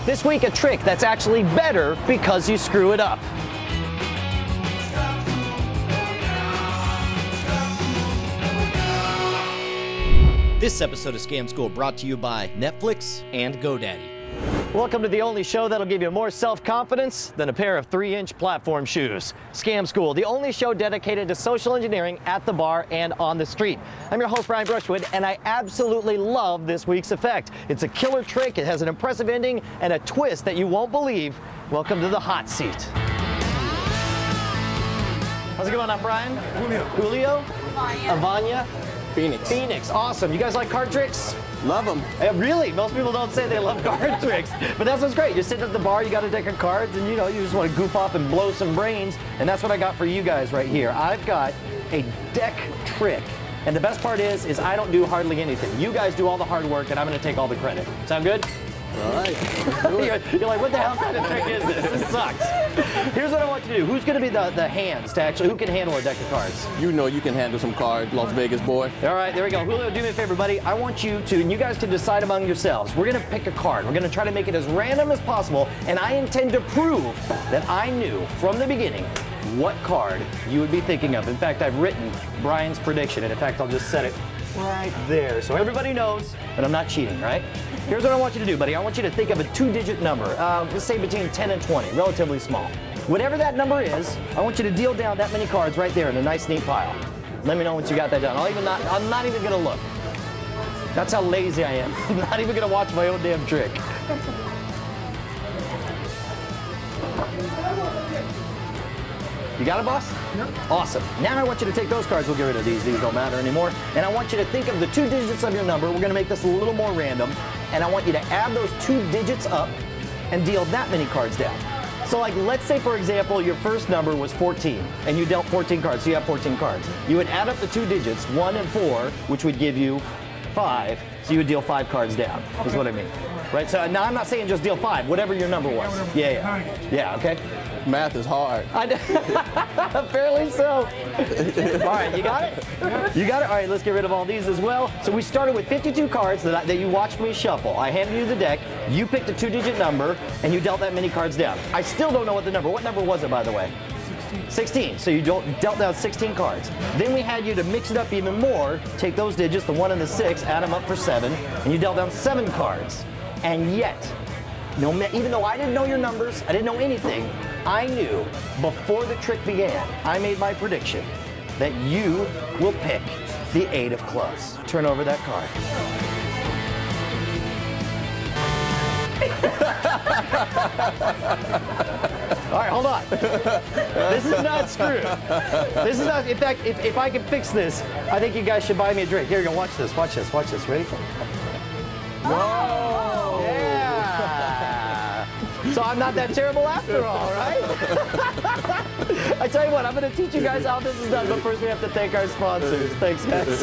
This week, a trick that's actually better because you screw it up. This episode of Scam School brought to you by Netflix and GoDaddy. Welcome to the only show that'll give you more self-confidence than a pair of 3-inch platform shoes. Scam School, the only show dedicated to social engineering at the bar and on the street. I'm your host, Brian Brushwood, and I absolutely love this week's effect. It's a killer trick, it has an impressive ending, and a twist that you won't believe. Welcome to the hot seat. How's it going? I'm Brian. Julio. Avanya. Phoenix. Awesome. You guys like card tricks? Love them. Really? Most people don't say they love card tricks, but that's what's great. You're sitting at the bar, you got a deck of cards, and you just want to goof off and blow some brains, and that's what I got for you guys right here. I've got a deck trick, and the best part is I don't do hardly anything. You guys do all the hard work, and I'm going to take all the credit. Sound good? All right. You're like, what the hell kind of trick is this? This sucks. Here's what I want you to do. Who's going to be the hands to actually, who can handle a deck of cards? You know you can handle some cards, Las Vegas boy. All right, there we go. Julio, do me a favor, buddy. I want you to, and you guys can decide among yourselves. We're going to pick a card. We're going to try to make it as random as possible, and I intend to prove that I knew from the beginning what card you would be thinking of. In fact, I've written Brian's prediction, and in fact, I'll just set it right there so everybody knows that I'm not cheating, right? Here's what I want you to do, buddy. I want you to think of a 2-digit number, let's say between 10 and 20, relatively small. Whatever that number is, I want you to deal down that many cards right there in a nice, neat pile. Let me know once you got that done. I'm not even gonna look. That's how lazy I am. I'm not even gonna watch my own damn trick. You got it, boss? Yep. Awesome. Now I want you to take those cards. We'll get rid of these. These don't matter anymore. And I want you to think of the 2 digits of your number. We're going to make this a little more random. And I want you to add those 2 digits up and deal that many cards down. So like, let's say, for example, your first number was 14, and you dealt 14 cards, so you have 14 cards. You would add up the 2 digits, 1 and 4, which would give you 5, so you would deal 5 cards down, is what I mean. Right, so now I'm not saying just deal 5, whatever your number was. Yeah, okay? Math is hard. Apparently so. All right, you got it? You got it? All right, let's get rid of all these as well. So we started with 52 cards that you watched me shuffle. I handed you the deck, you picked a 2-digit number, and you dealt that many cards down. I still don't know what number was it, by the way? 16. So you dealt down 16 cards. Then we had you to mix it up even more, take those digits, the 1 and the 6, add them up for 7, and you dealt down 7 cards. And yet, even though I didn't know your numbers, I didn't know anything, I knew before the trick began, I made my prediction that you will pick the 8 of clubs. Turn over that card. All right, hold on. This is not screwed. This is not, in fact, if I can fix this, I think you guys should buy me a drink. Here you go, watch this. Ready? Whoa! Yeah! So I'm not that terrible after all, right? I tell you what, I'm going to teach you guys how this is done, but first we have to thank our sponsors. Thanks, guys.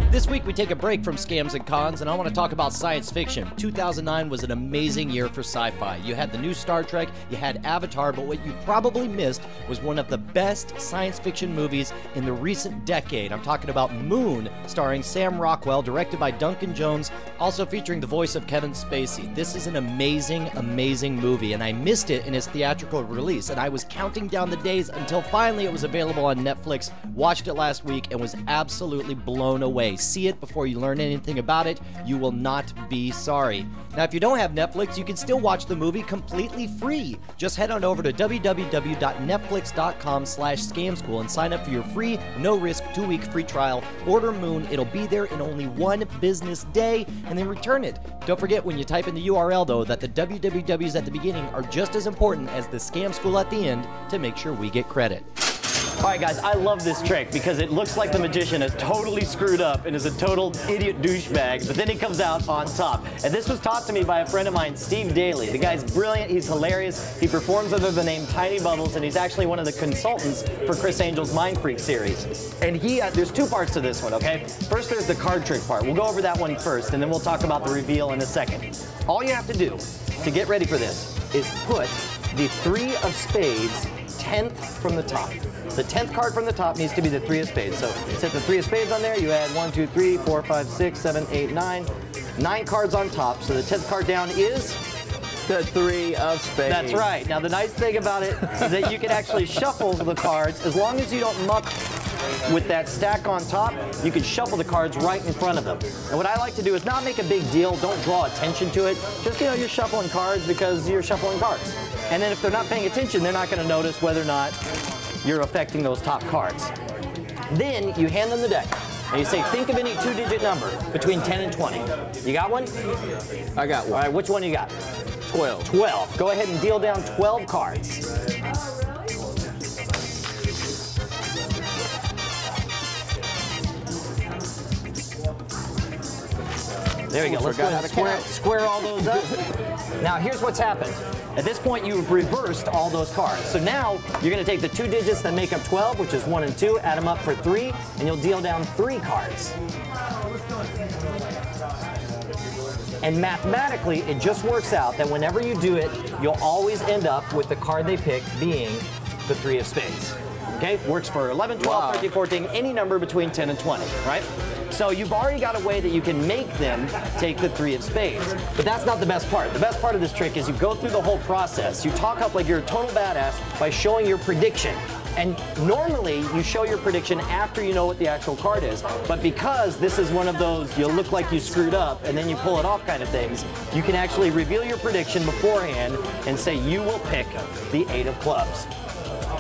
This week we take a break from scams and cons, and I want to talk about science fiction. 2009 was an amazing year for sci-fi. You had the new Star Trek, you had Avatar, but what you probably missed was one of the best science fiction movies in the recent decade. I'm talking about Moon, starring Sam Rockwell, directed by Duncan Jones, also featuring the voice of Kevin Spacey. This is an amazing, amazing movie, and I missed it in its theatrical release, and I was counting down the days until finally it was available on Netflix. Watched it last week and was absolutely blown away. See it before you learn anything about it. You will not be sorry. Now, if you don't have Netflix, you can still watch the movie completely free. Just head on over to www.netflix.com/scamschool and sign up for your free, no-risk 2-week free trial. Order Moon. It'll be there in only 1 business day, and then return it. Don't forget, when you type in the URL, though, that the wwws at the beginning are just as important as the Scam School at the end to make sure we get credit. All right, guys, I love this trick because it looks like the magician is totally screwed up and is a total idiot douchebag, but then he comes out on top. And this was taught to me by a friend of mine, Steve Daly. The guy's brilliant. He's hilarious. He performs under the name Tiny Bubbles, and he's actually one of the consultants for Chris Angel's Mind Freak series. And there's 2 parts to this one, okay? First, there's the card trick part. We'll go over that one first, and then we'll talk about the reveal in a second. All you have to do to get ready for this is put the 3 of spades 10th from the top. The 10th card from the top needs to be the 3 of spades. So set the 3 of spades on there. You add 1, 2, 3, 4, 5, 6, 7, 8, 9. 9 cards on top. So the 10th card down is The 3 of spades. That's right. Now the nice thing about it is that you can actually shuffle the cards as long as you don't muck with that stack on top. You can shuffle the cards right in front of them. And what I like to do is not make a big deal. Don't draw attention to it. Just, you're shuffling cards because you're shuffling cards. And then if they're not paying attention, they're not going to notice whether or not you're affecting those top cards. Then you hand them the deck. And you say, think of any 2-digit number between 10 and 20. You got one? I got one. All right, which one you got? 12. 12. Go ahead and deal down 12 cards. There you go. Let's go ahead and square all those up. Now, here's what's happened. At this point, you've reversed all those cards. So now, you're going to take the 2 digits that make up 12, which is 1 and 2, add them up for 3, and you'll deal down 3 cards. And mathematically, it just works out that whenever you do it, you'll always end up with the card they pick being the 3 of spades. Okay? Works for 11, 12, 13, 14, any number between 10 and 20, right? So you've already got a way that you can make them take the 3 of spades. But that's not the best part. The best part of this trick is you go through the whole process. You talk up like you're a total badass by showing your prediction. And normally, you show your prediction after you know what the actual card is. But because this is one of those you look like you screwed up and then you pull it off kind of things, you can actually reveal your prediction beforehand and say you will pick the 8 of clubs.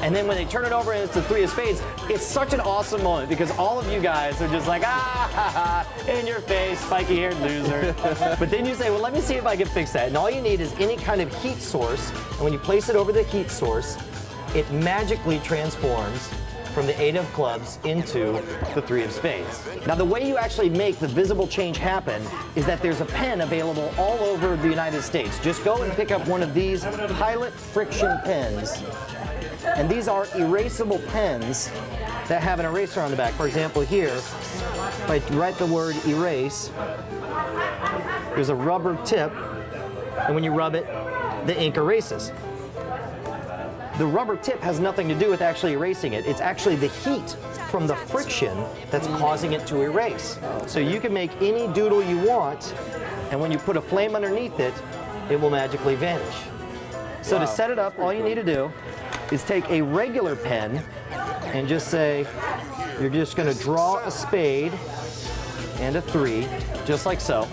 And then when they turn it over and it's the 3 of spades, it's such an awesome moment because all of you guys are just like, ah, ha, ha, in your face, spiky-haired loser. But then you say, well, let me see if I can fix that. And all you need is any kind of heat source. And when you place it over the heat source, it magically transforms from the 8 of clubs into the 3 of spades. Now, the way you actually make the visible change happen is that there's a pen available all over the United States. Just go and pick up one of these Pilot friction pens. And these are erasable pens that have an eraser on the back. For example, here, if I write the word erase, there's a rubber tip, and when you rub it, the ink erases. The rubber tip has nothing to do with actually erasing it. It's actually the heat from the friction that's causing it to erase. So you can make any doodle you want, and when you put a flame underneath it, it will magically vanish. So to set it up, all you need to do is take a regular pen and just say, you're just going to draw a spade and a 3, just like so.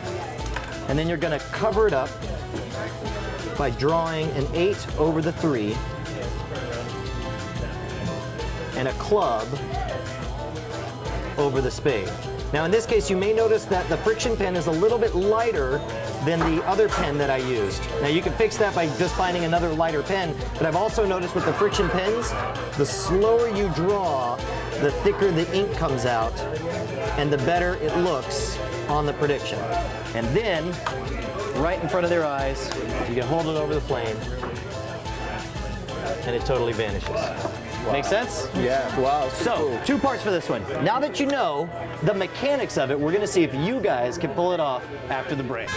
And then you're going to cover it up by drawing an 8 over the 3 and a club over the spade. Now in this case, you may notice that the friction pen is a little bit lighter than the other pen that I used. Now you can fix that by just finding another lighter pen, but I've also noticed with the friction pens, the slower you draw, the thicker the ink comes out, and the better it looks on the prediction. And then, right in front of their eyes, you can hold it over the flame, and it totally vanishes. Wow. Make sense? Yeah, wow. So, cool. 2 parts for this one. Now that you know the mechanics of it, we're gonna see if you guys can pull it off after the break.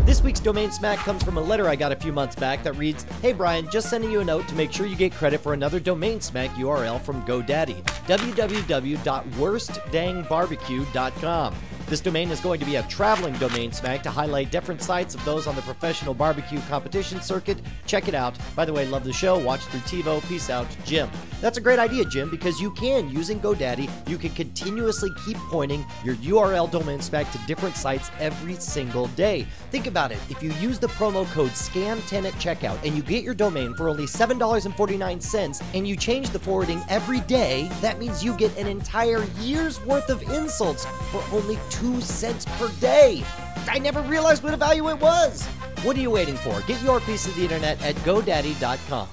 This week's Domain Smack comes from a letter I got a few months back that reads, "Hey Brian, just sending you a note to make sure you get credit for another Domain Smack URL from GoDaddy, www.worstdangbarbecue.com. This domain is going to be a traveling domain smack to highlight different sites of those on the professional barbecue competition circuit. Check it out. By the way, love the show. Watch through TiVo. Peace out, Jim." That's a great idea, Jim, because you can, using GoDaddy, you can continuously keep pointing your URL domain smack to different sites every single day. Think about it. If you use the promo code SCAM10 at checkout and you get your domain for only $7.49 and you change the forwarding every day, that means you get an entire year's worth of insults for only 2 cents per day. I never realized what a value it was. What are you waiting for? Get your piece of the internet at GoDaddy.com.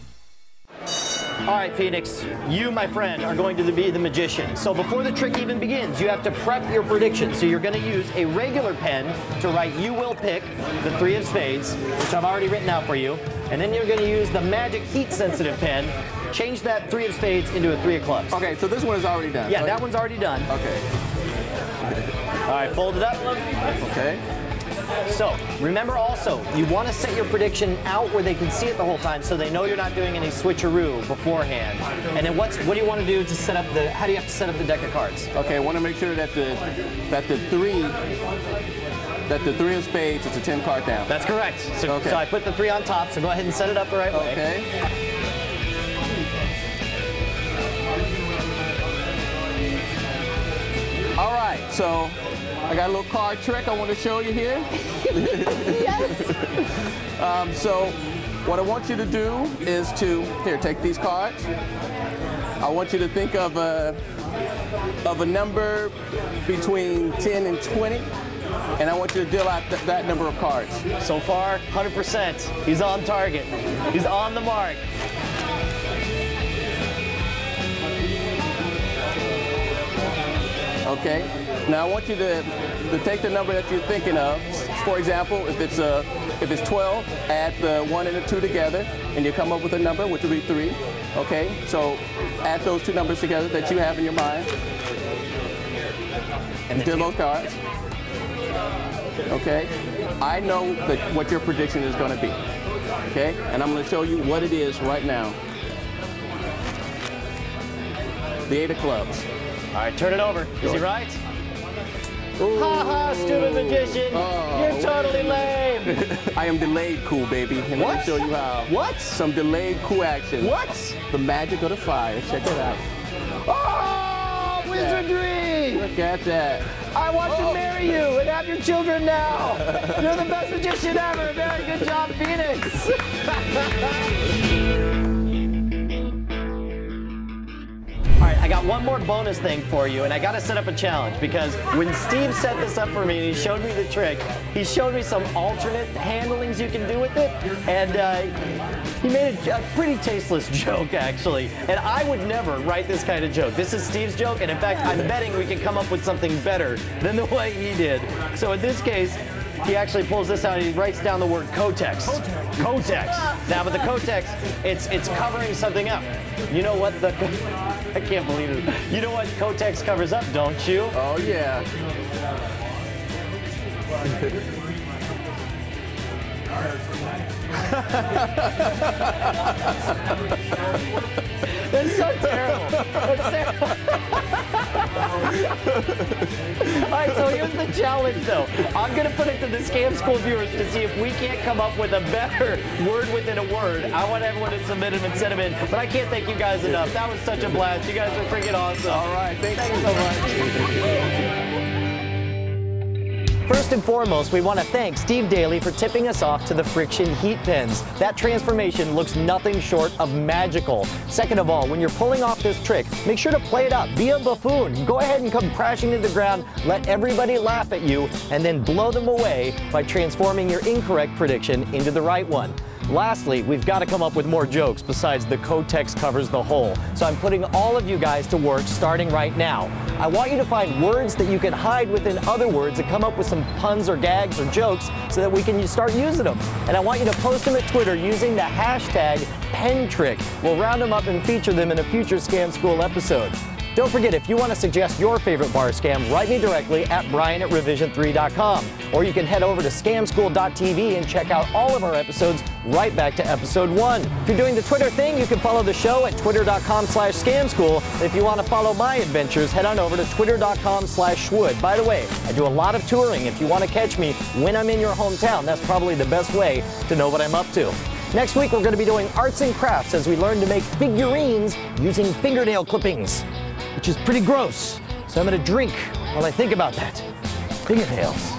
All right, Phoenix, you, my friend, are going to be the magician. So before the trick even begins, you have to prep your prediction. So you're going to use a regular pen to write "you will pick" the 3 of spades, which I've already written out for you. And then you're going to use the magic heat-sensitive pen, change that 3 of spades into a 3 of clubs. Okay, so this one is already done. Yeah, that one's already done. Okay. All right, fold it up. Okay. So remember also, you want to set your prediction out where they can see it the whole time, so they know you're not doing any switcheroo beforehand. And then what do you want to do to set up the? How do you have to set up the deck of cards? Okay, I want to make sure that the three of spades is a 10 card down. That's correct. So, okay. So I put the 3 on top. So go ahead and set it up the right way. Okay. All right, so I got a little card trick I want to show you here. Yes. So what I want you to do is here, take these cards. I want you to think of a number between 10 and 20, and I want you to deal out that number of cards. So far, 100%. He's on target. He's on the mark. Okay. Now I want you to take the number that you're thinking of. For example, if it's 12, add the 1 and the 2 together, and you come up with a number, which will be 3. Okay. So add those 2 numbers together that you have in your mind, and deal those cards. Okay. I know what your prediction is going to be. Okay. And I'm going to show you what it is right now. The 8 of clubs. All right, turn it over. Is he right? Ha ha, stupid magician. You're totally lame. I am delayed cool, baby. And What? let me show you how. What? Some delayed cool action. What? The magic of the fire. Check it out. Oh, wizardry! Look at that. I want to marry you and have your children now. You're the best magician ever. Very good job, Phoenix. All right, I got one more bonus thing for you, and I got to set up a challenge because when Steve set this up for me and he showed me the trick, he showed me some alternate handlings you can do with it, and he made a pretty tasteless joke, actually. And I would never write this kind of joke. This is Steve's joke, and in fact, I'm betting we can come up with something better than the way he did. So in this case, he actually pulls this out and he writes down the word Kotex. Kotex. Now, but the Kotex, it's covering something up. You know what the... I can't believe it. You know what Kotex covers up, don't you? Oh, yeah. That's so terrible. That's terrible. All right, so here's the challenge, though. I'm going to put it to the Scam School viewers to see if we can't come up with a better word within a word. I want everyone to submit them and send them in, but I can't thank you guys enough. That was such a blast. You guys are freaking awesome. All right, thank you so much. First and foremost, we want to thank Steve Daly for tipping us off to the Friction heat pens. That transformation looks nothing short of magical. Second of all, when you're pulling off this trick, make sure to play it up. Be a buffoon. Go ahead and come crashing to the ground, let everybody laugh at you, and then blow them away by transforming your incorrect prediction into the right one. Lastly, we've got to come up with more jokes besides the Kotex covers the whole. So I'm putting all of you guys to work starting right now. I want you to find words that you can hide within other words and come up with some puns or gags or jokes so that we can start using them. And I want you to post them at Twitter using the hashtag #PenTrick. We'll round them up and feature them in a future Scam School episode. Don't forget, if you want to suggest your favorite bar scam, write me directly at brian@revision3.com. Or you can head over to scamschool.tv and check out all of our episodes right back to episode 1. If you're doing the Twitter thing, you can follow the show at twitter.com/scamschool. If you want to follow my adventures, head on over to twitter.com/schwood. By the way, I do a lot of touring. If you want to catch me when I'm in your hometown, that's probably the best way to know what I'm up to. Next week, we're going to be doing arts and crafts as we learn to make figurines using fingernail clippings, which is pretty gross. So I'm going to drink while I think about that. Fingernails.